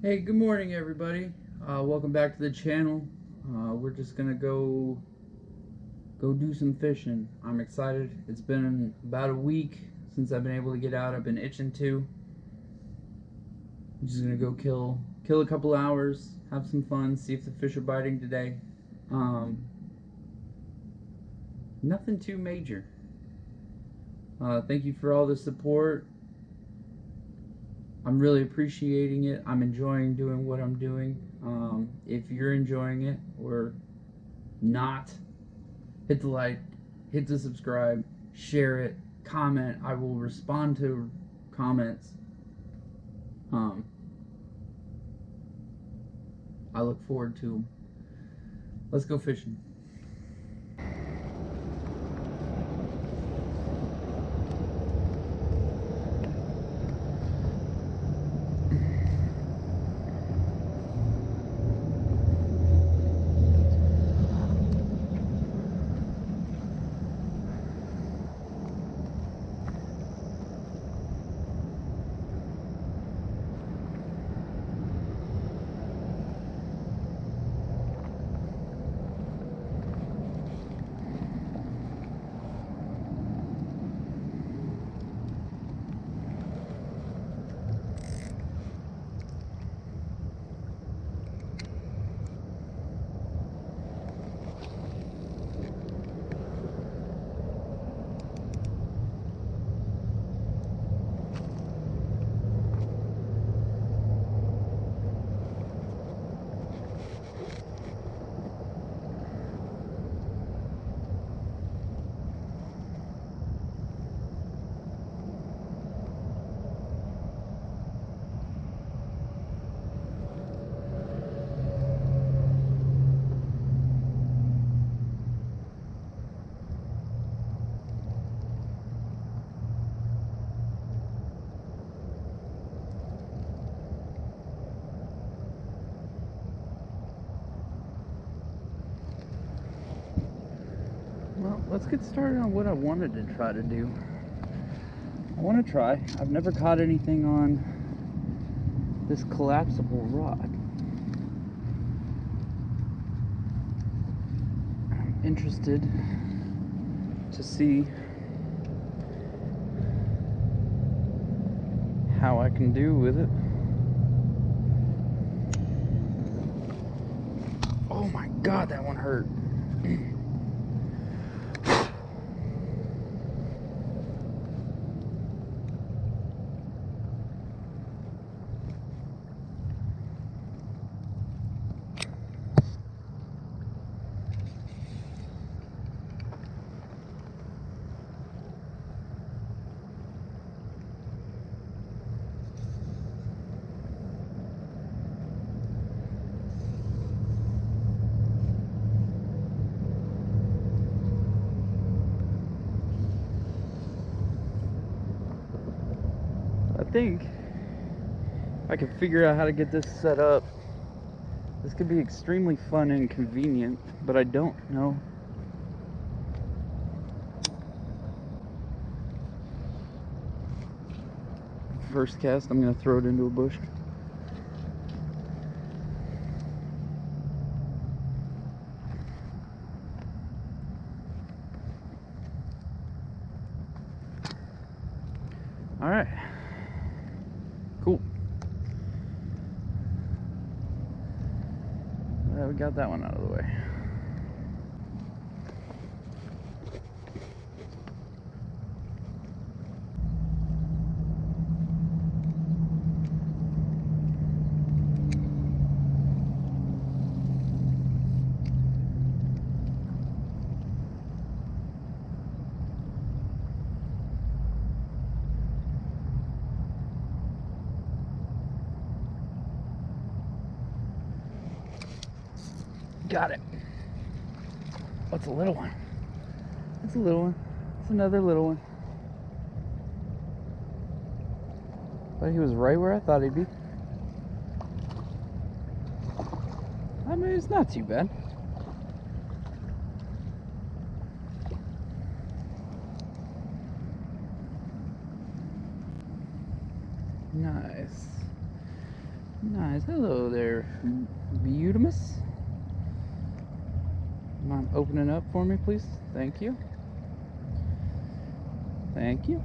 Hey, good morning, everybody. Welcome back to the channel. We're just gonna go do some fishing. I'm excited. It's been about a week since I've been able to get out. I've been itching to. I'm just gonna go kill a couple hours, have some fun, see if the fish are biting today. Um, Nothing too major. Thank you for all the support. I'm really appreciating it. I'm enjoying doing what I'm doing. If you're enjoying it or not, hit the like, hit the subscribe, share it, comment. I will respond to comments. Um, I look forward to them. Let's go fishing. Well, let's get started on what I wanted to try to do. I want to try. I've never caught anything on this collapsible rod. I'm interested to see how I can do with it. Oh my god, that one hurt. I think if I can figure out how to get this set up, this could be extremely fun and convenient, but I don't know. First cast, I'm going to throw it into a bush. All right. Cool. We got that one out of the way. Got it. What's a little one? It's a little one. It's another little one. But he was right where I thought he'd be. I mean, it's not too bad. Nice. Nice. Hello there, Beautimus. Mind opening up for me, please? Thank you. Thank you.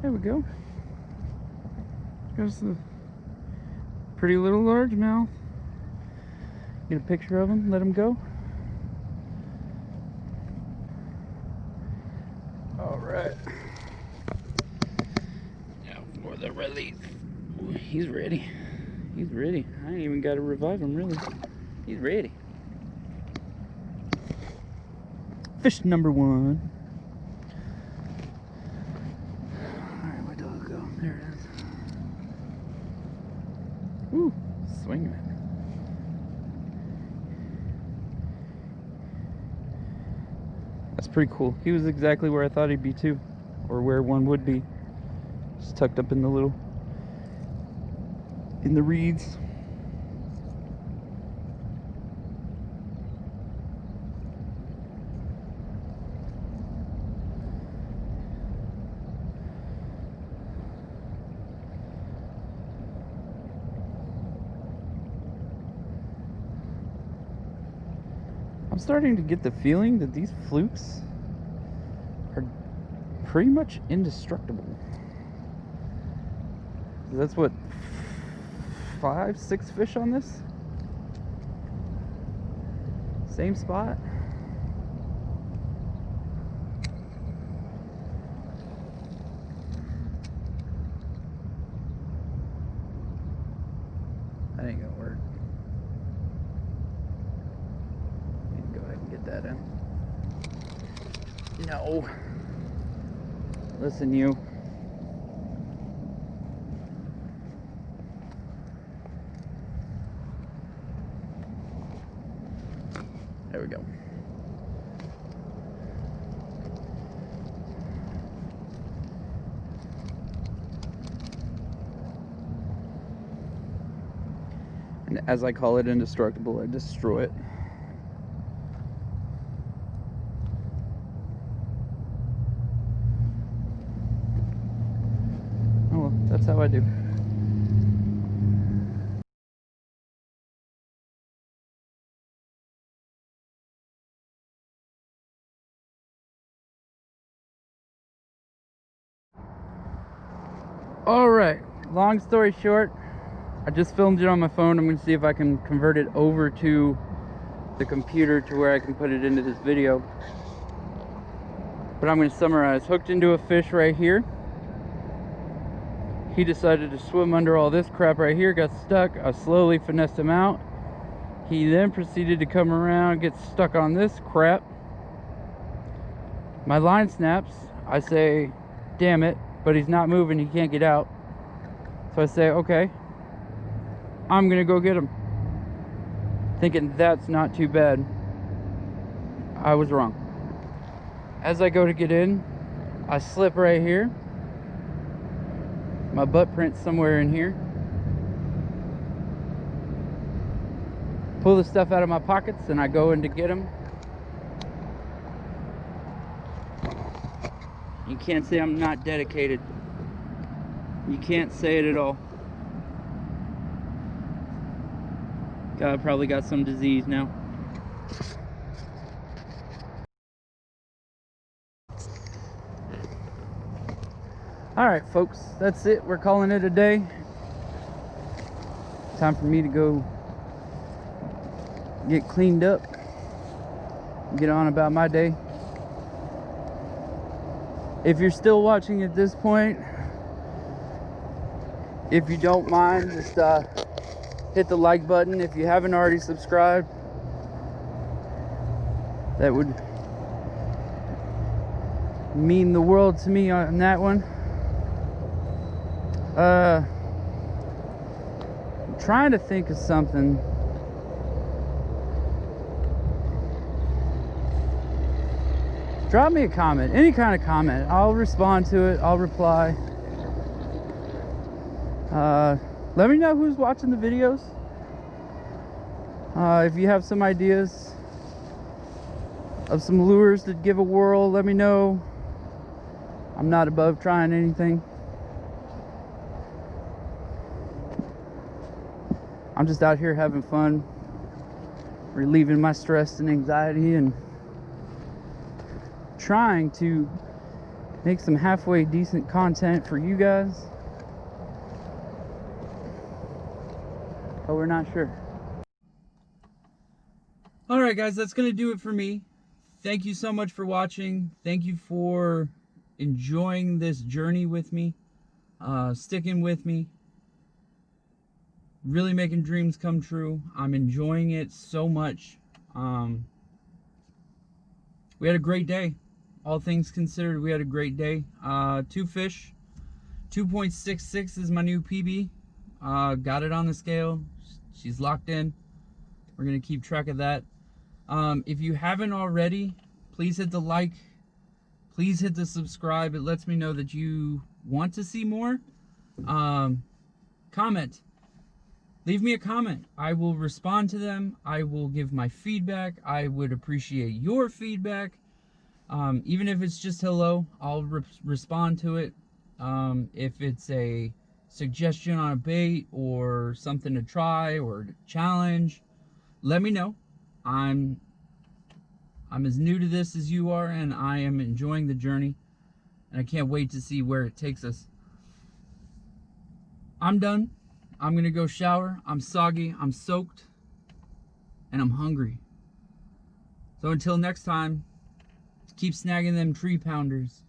There we go. There's the pretty little largemouth. Get a picture of him, let him go. All right. Now for the release. Ooh, he's ready. He's ready. I ain't even got to revive him, really. He's ready. Fish number one. Alright, where'd the hook go? There it is. Ooh, swinging it. That's pretty cool. He was exactly where I thought he'd be too. Or where one would be. Just tucked up in the reeds. I'm starting to get the feeling that these flukes are pretty much indestructible. That's what, 5, 6 fish on this? Same spot? That ain't gonna work. Go ahead and get that in. No. Listen, you. There we go. And as I call it indestructible, I destroy it. Oh well, that's how I do. Alright, long story short, I just filmed it on my phone. I'm going to see if I can convert it over to the computer to where I can put it into this video. But I'm going to summarize. Hooked into a fish right here. He decided to swim under all this crap right here, got stuck. I slowly finessed him out. He then proceeded to come around, get stuck on this crap. My line snaps. I say, damn it, but he's not moving, he can't get out. So I say, okay, I'm gonna go get him. Thinking that's not too bad. I was wrong. As I go to get in, I slip right here. My butt print's somewhere in here. Pull the stuff out of my pockets and I go in to get him. You can't say I'm not dedicated. You can't say it at all. God, probably got some disease now. Alright folks, that's it. We're calling it a day. Time for me to go get cleaned up. Get on about my day. If you're still watching at this point, if you don't mind, just hit the like button. If you haven't already subscribed, that would mean the world to me on that one. I'm trying to think of something. Drop me a comment, any kind of comment. I'll respond to it, I'll reply. Let me know who's watching the videos. If you have some ideas of some lures to give a whirl, let me know. I'm not above trying anything. I'm just out here having fun, relieving my stress and anxiety, and trying to make some halfway decent content for you guys. But we're not sure. Alright guys, that's going to do it for me. Thank you so much for watching. Thank you for enjoying this journey with me, sticking with me, really making dreams come true. I'm enjoying it so much. We had a great day. All things considered, we had a great day. 2 fish. 2.66 is my new PB. Got it on the scale. She's locked in. We're going to keep track of that. If you haven't already, please hit the like. Please hit the subscribe. It lets me know that you want to see more. Comment. Leave me a comment. I will respond to them. I will give my feedback. I would appreciate your feedback. Even if it's just hello, I'll respond to it. If it's a suggestion on a bait or something to try or challenge, let me know. I'm as new to this as you are, and I am enjoying the journey, and I can't wait to see where it takes us. I'm done. I'm gonna go shower. I'm soggy, I'm soaked, and I'm hungry. So until next time, keep snagging them tree pounders.